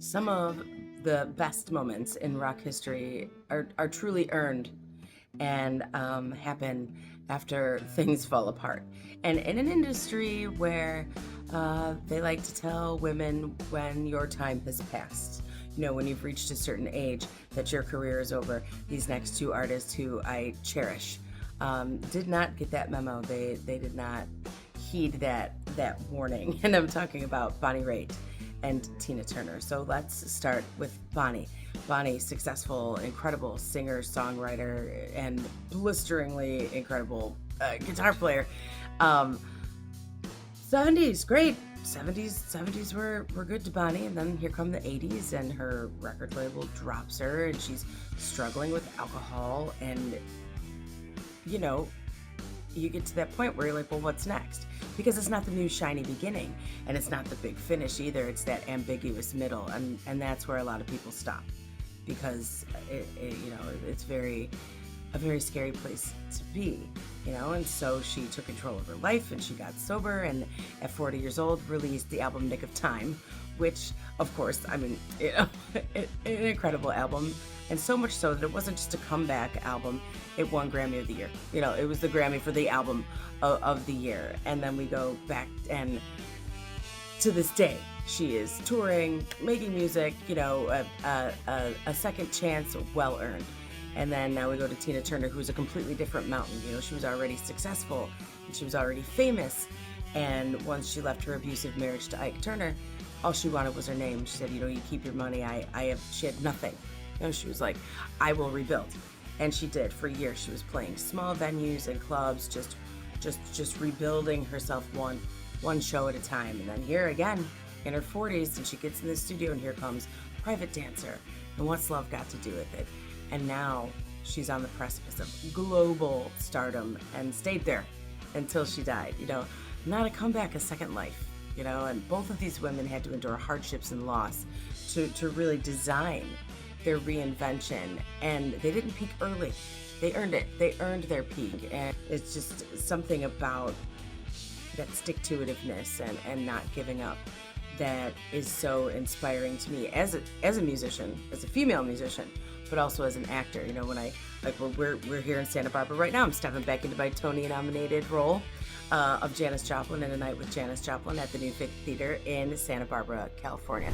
Some of the best moments in rock history are truly earned and happen after things fall apart. And in an industry where they like to tell women when your time has passed, when you've reached a certain age, that your career is over. These next two artists who I cherish did not get that memo. They did not heed that warning. And I'm talking about Bonnie Raitt and Tina Turner. So let's start with Bonnie. Bonnie, successful, incredible singer, songwriter, and blisteringly incredible guitar player. 70s, great. 70s were good to Bonnie, and then here come the 80s, and her record label drops her, and she's struggling with alcohol, and you get to that point where you're like, well, what's next? Because it's not the new shiny beginning, and it's not the big finish either. It's that ambiguous middle, and that's where a lot of people stop, because it's a very scary place to be, and so she took control of her life, and she got sober, and at 40 years old released the album Nick of Time, which, of course, an incredible album. And so much so that it wasn't just a comeback album, it won Grammy of the Year. It was the Grammy for the album of the year. And then we go back, and to this day, she is touring, making music, a second chance, well earned. And then now we go to Tina Turner, who's a completely different mountain. She was already successful, and she was already famous. And once she left her abusive marriage to Ike Turner, all she wanted was her name. She said, you keep your money. She had nothing. She was like, I will rebuild. And she did. For years, she was playing small venues and clubs, just rebuilding herself one show at a time. And then here again, in her 40s, and she gets in the studio, and here comes Private Dancer. And what's love got to do with it? And now she's on the precipice of global stardom, and stayed there until she died. Not a comeback, a second life. And both of these women had to endure hardships and loss to really design their reinvention, and they didn't peak early. They earned it. They earned their peak, and it's just something about that stick-to-itiveness and not giving up that is so inspiring to me as a musician, as a female musician, but also as an actor. We're here in Santa Barbara right now. I'm stepping back into my Tony-nominated role of Janis Joplin in A Night with Janis Joplin at the New Fit Theater in Santa Barbara, California.